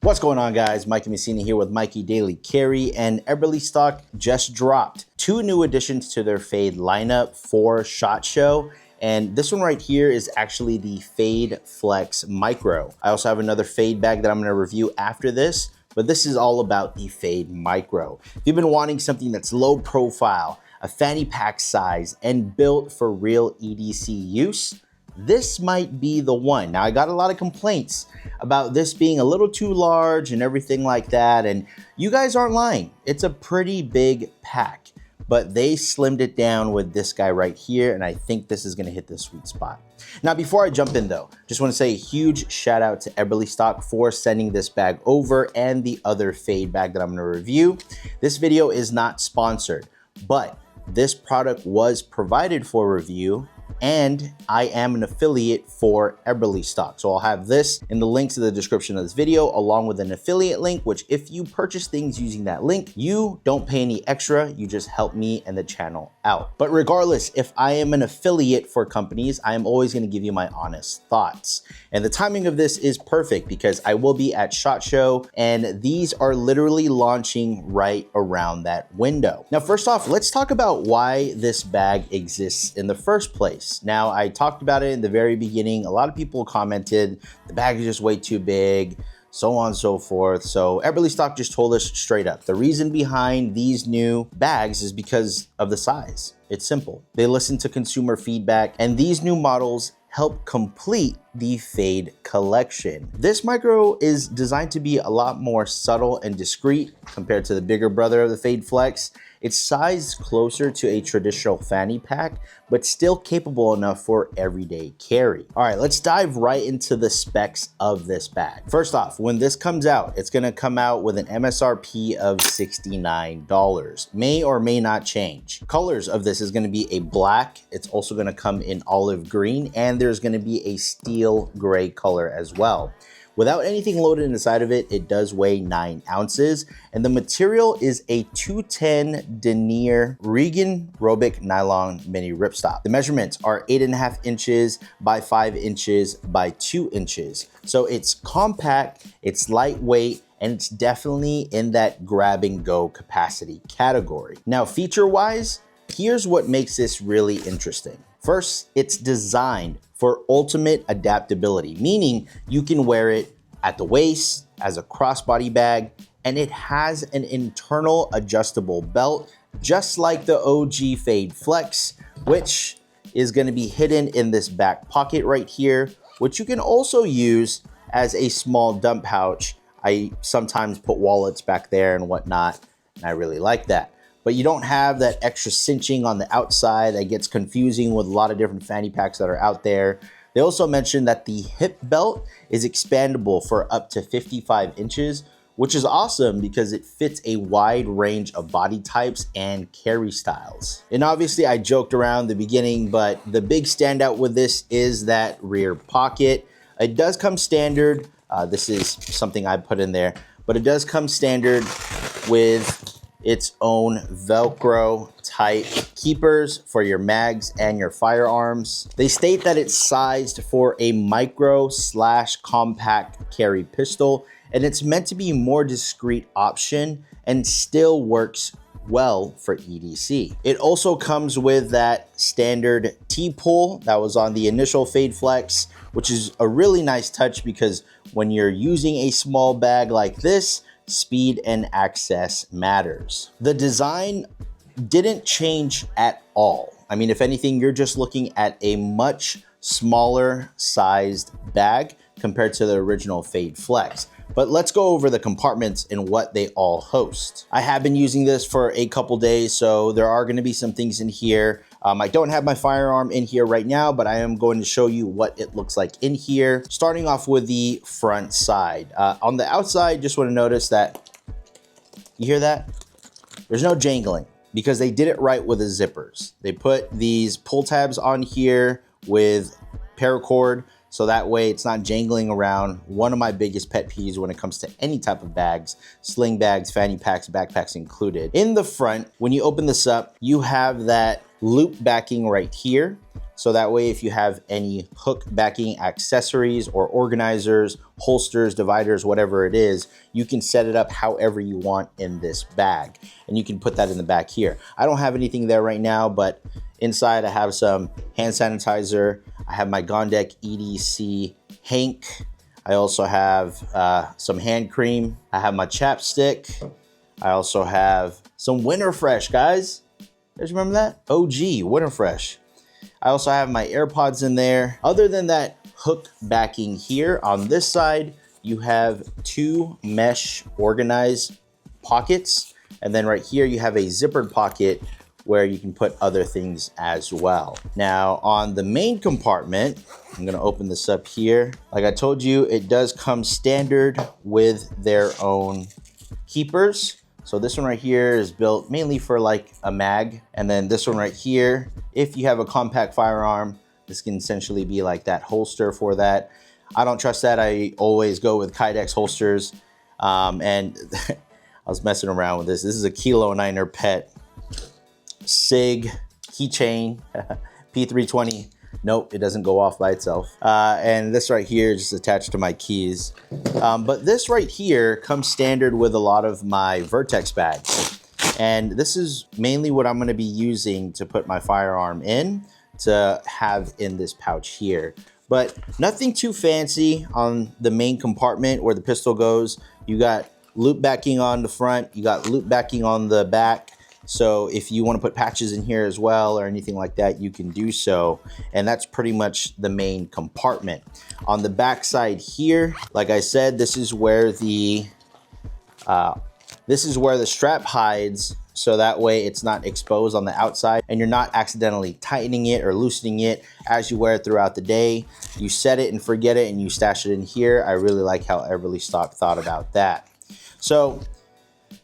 What's going on, guys? Mikey Messina here with MikeyDailyCarry, and Eberlestock just dropped 2 new additions to their Fade lineup for SHOT Show. And this one right here is actually the Fade Flex Micro. I also have another Fade bag that I'm gonna review after this, but this is all about the Fade Micro. If you've been wanting something that's low profile, a fanny pack size, and built for real EDC use, this might be the one. Now, I got a lot of complaints about this being a little too large and everything like that, and you guys aren't lying. It's a pretty big pack, but they slimmed it down with this guy right here, and I think this is gonna hit the sweet spot. Now, before I jump in though, just wanna say a huge shout out to Eberlestock for sending this bag over and the other Fade bag that I'm gonna review. This video is not sponsored, but this product was provided for review, and I am an affiliate for Eberlestock. So I'll have this in the links in the description of this video, along with an affiliate link, which if you purchase things using that link, you don't pay any extra, you just help me and the channel out. But regardless, if I am an affiliate for companies, I am always gonna give you my honest thoughts. And the timing of this is perfect because I will be at SHOT Show, and these are literally launching right around that window. Now, first off, let's talk about why this bag exists in the first place. Now, I talked about it in the very beginning. A lot of people commented, the bag is just way too big, so on and so forth. So Eberlestock just told us straight up, the reason behind these new bags is because of the size. It's simple. They listen to consumer feedback, and these new models help complete the Fade collection. This micro is designed to be a lot more subtle and discreet compared to the bigger brother of the Fade Flex. It's sized closer to a traditional fanny pack, but still capable enough for everyday carry. All right, let's dive right into the specs of this bag. First off, when this comes out, it's gonna come out with an MSRP of $69. May or may not change. Colors of this is gonna be a black. It's also gonna come in olive green, and there's gonna be a steel gray color as well. Without anything loaded inside of it, it does weigh 9 ounces, and the material is a 210 Denier Regen Robic Nylon Mini-Ripstop. The measurements are 8.5 inches by 5 inches by 2 inches. So it's compact, it's lightweight, and it's definitely in that grab and go capacity category. Now, feature-wise, here's what makes this really interesting. First, it's designed for ultimate adaptability, meaning you can wear it at the waist, as a crossbody bag, and it has an internal adjustable belt, just like the OG Fade Flex, which is gonna be hidden in this back pocket right here, which you can also use as a small dump pouch. I sometimes put wallets back there and whatnot, and I really like that. But you don't have that extra cinching on the outside that gets confusing with a lot of different fanny packs that are out there. They also mentioned that the hip belt is expandable for up to 55 inches, which is awesome because it fits a wide range of body types and carry styles. And obviously I joked around the beginning, but the big standout with this is that rear pocket. It does come standard. This is something I put in there, but it does come standard with its own Velcro type keepers for your mags and your firearms. They state that it's sized for a micro/compact carry pistol, and it's meant to be a more discreet option and still works well for EDC. It also comes with that standard T-pull that was on the initial Fade Flex, which is a really nice touch because when you're using a small bag like this, speed and access matters. The design didn't change at all. I mean, if anything, you're just looking at a much smaller sized bag compared to the original Fade Flex. But let's go over the compartments and what they all host. I have been using this for a couple days, so there are gonna be some things in here. I don't have my firearm in here right now, but I am going to show you what it looks like in here. Starting off with the front side. On the outside, just want to notice that, you hear that? There's no jangling because they did it right with the zippers. They put these pull tabs on here with paracord, so that way it's not jangling around. One of my biggest pet peeves when it comes to any type of bags, sling bags, fanny packs, backpacks included. In the front, when you open this up, you have that loop backing right here. So that way, if you have any hook backing accessories or organizers, holsters, dividers, whatever it is, you can set it up however you want in this bag. And you can put that in the back here. I don't have anything there right now, but inside I have some hand sanitizer. I have my Gondek EDC Hank. I also have some hand cream. I have my chapstick. I also have some Winter Fresh, guys. You guys remember that? OG, Winter Fresh. I also have my AirPods in there. Other than that hook backing here, on this side, you have 2 mesh organized pockets. And then right here, you have a zippered pocket where you can put other things as well. Now on the main compartment, I'm gonna open this up here. Like I told you, it does come standard with their own keepers. So this one right here is built mainly for like a mag. And then this one right here, if you have a compact firearm, this can essentially be like that holster for that. I don't trust that. I always go with Kydex holsters. And I was messing around with this. This is a Kilo 9er pet SIG keychain, P320. Nope, it doesn't go off by itself. And this right here is just attached to my keys. But this right here comes standard with a lot of my Vertex bags. And this is mainly what I'm gonna be using to put my firearm in, to have in this pouch here. But nothing too fancy on the main compartment where the pistol goes. You got loop backing on the front, you got loop backing on the back. So if you want to put patches in here as well or anything like that, you can do so. And that's pretty much the main compartment. On the back side here, like I said, this is where the strap hides. So that way it's not exposed on the outside and you're not accidentally tightening it or loosening it as you wear it throughout the day. You set it and forget it and you stash it in here. I really like how Eberlestock thought about that. So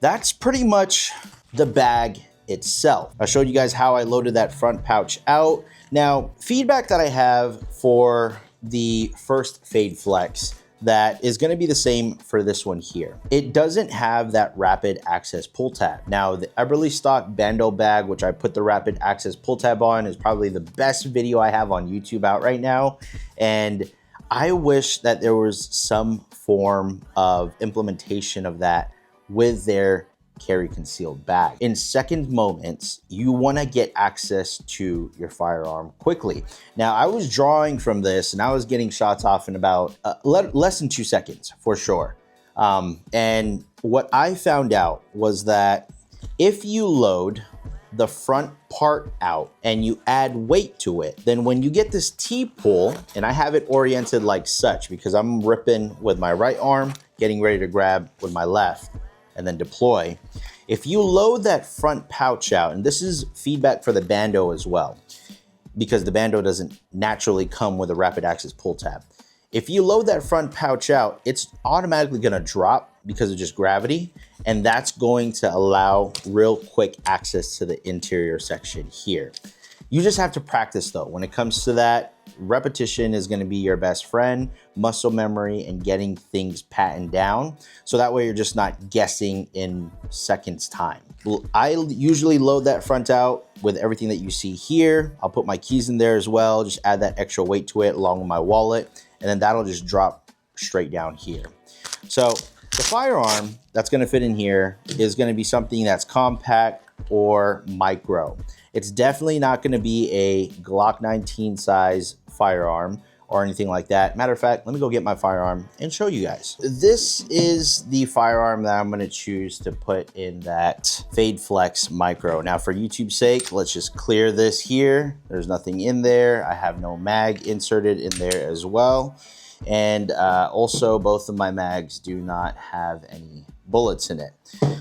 that's pretty much the bag itself. I showed you guys how I loaded that front pouch out. Now, feedback that I have for the first Fade Flex that is going to be the same for this one here. It doesn't have that rapid access pull tab. Now, the Eberlestock Bando bag, which I put the rapid access pull tab on, is probably the best video I have on YouTube out right now. And I wish that there was some form of implementation of that with their carry concealed bag. In second moments, you want to get access to your firearm quickly. Now, I was drawing from this and I was getting shots off in about less than 2 seconds for sure. And what I found out was that if you load the front part out and you add weight to it, then when you get this T-pull, and I have it oriented like such because I'm ripping with my right arm, getting ready to grab with my left, and then deploy. If you load that front pouch out, and this is feedback for the Bando as well, because the Bando doesn't naturally come with a rapid access pull tab. If you load that front pouch out, it's automatically gonna drop because of just gravity, and that's going to allow real quick access to the interior section here. You just have to practice though. When it comes to that, repetition is gonna be your best friend, muscle memory, and getting things patted down. So that way you're just not guessing in seconds time. I usually load that front out with everything that you see here. I'll put my keys in there as well, just add that extra weight to it along with my wallet, and then that'll just drop straight down here. So the firearm that's gonna fit in here is gonna be something that's compact or micro. It's definitely not gonna be a Glock 19 size firearm or anything like that. Matter of fact, let me go get my firearm and show you guys. This is the firearm that I'm gonna choose to put in that Fade Flex Micro. Now for YouTube's sake, let's just clear this here. There's nothing in there. I have no mag inserted in there as well. And also both of my mags do not have any bullets in it.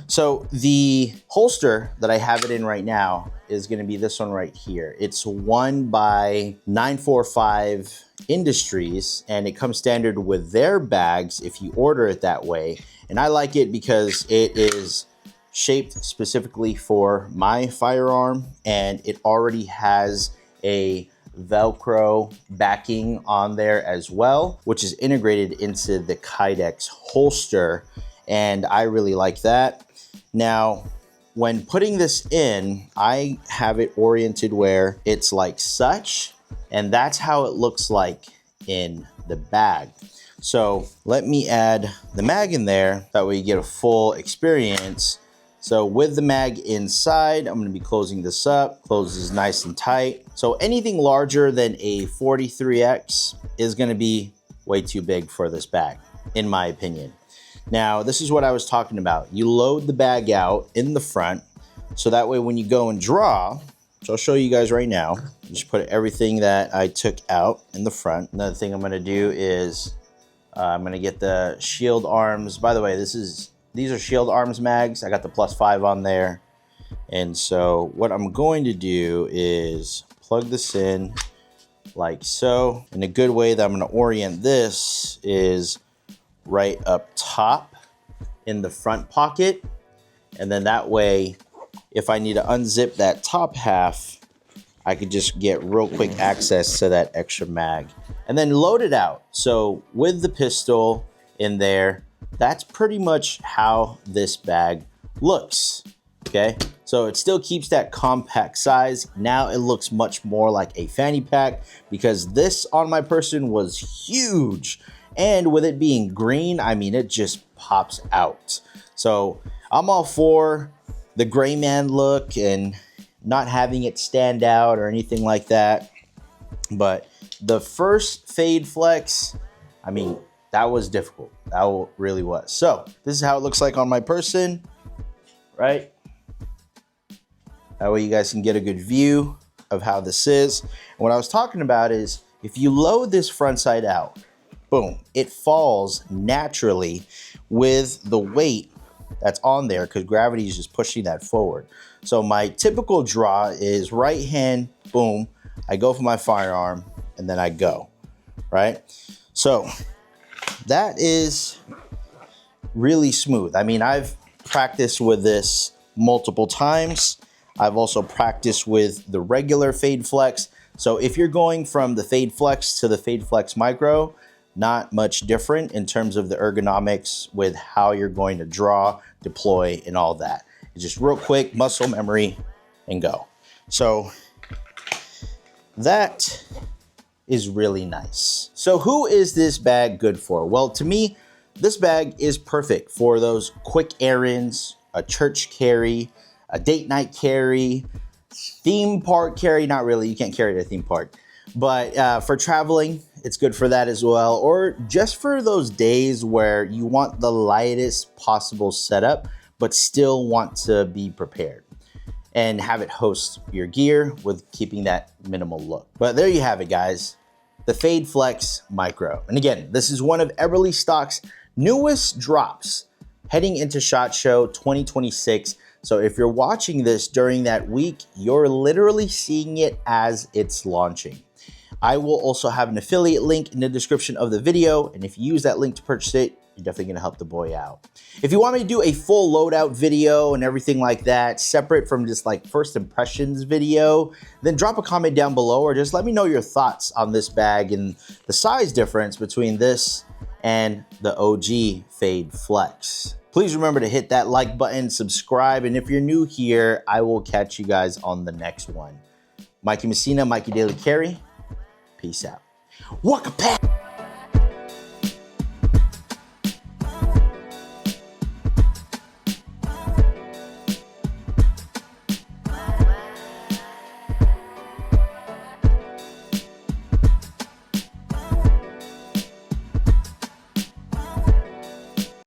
So the holster that I have it in right now is gonna be this one right here. It's one by 945 Industries, and it comes standard with their bags if you order it that way. And I like it because it is shaped specifically for my firearm, and it already has a Velcro backing on there as well, which is integrated into the Kydex holster, and I really like that. Now, when putting this in, I have it oriented where it's like such, and that's how it looks like in the bag. So let me add the mag in there, that way you get a full experience. So with the mag inside, I'm gonna be closing this up, closes nice and tight. So anything larger than a 43X is gonna be way too big for this bag, in my opinion. Now, this is what I was talking about. You load the bag out in the front, so that way when you go and draw, so I'll show you guys right now, just put everything that I took out in the front. Another thing I'm gonna do is, I'm gonna get the shield arms. By the way, these are shield arms mags. I got the +5 on there. And so what I'm going to do is plug this in like so. And a good way that I'm gonna orient this is right up top in the front pocket. And then that way, if I need to unzip that top half, I could just get real quick access to that extra mag and then load it out. So with the pistol in there, that's pretty much how this bag looks, okay? So it still keeps that compact size. Now it looks much more like a fanny pack because this on my person was huge. And with it being green, I mean, it just pops out. So I'm all for the gray man look and not having it stand out or anything like that. But the first fade flex, I mean, that was difficult. That really was. So this is how it looks like on my person, right? That way you guys can get a good view of how this is. And what I was talking about is if you load this front side out, boom, it falls naturally with the weight that's on there because gravity is just pushing that forward. So my typical draw is right hand, boom, I go for my firearm and then I go, right? So that is really smooth. I mean, I've practiced with this multiple times. I've also practiced with the regular Fade Flex. So if you're going from the Fade Flex to the Fade Flex Micro, not much different in terms of the ergonomics with how you're going to draw, deploy, and all that. It's just real quick, muscle memory, and go. So that is really nice. So who is this bag good for? Well, to me, this bag is perfect for those quick errands, a church carry, a date night carry, theme park carry. Not really, you can't carry it at a theme park. But for traveling, it's good for that as well. Or just for those days where you want the lightest possible setup, but still want to be prepared and have it host your gear with keeping that minimal look. But there you have it, guys. The Fade Flex Micro. And again, this is one of Eberlestock's newest drops heading into SHOT Show 2026. So if you're watching this during that week, you're literally seeing it as it's launching. I will also have an affiliate link in the description of the video, and if you use that link to purchase it, you're definitely gonna help the boy out. If you want me to do a full loadout video and everything like that, separate from just like first impressions video, then drop a comment down below or just let me know your thoughts on this bag and the size difference between this and the OG Fade Flex. Please remember to hit that like button, subscribe, and if you're new here, I will catch you guys on the next one. Mikey Messina, Mikey Daily Carry. Peace out. Walk a pack.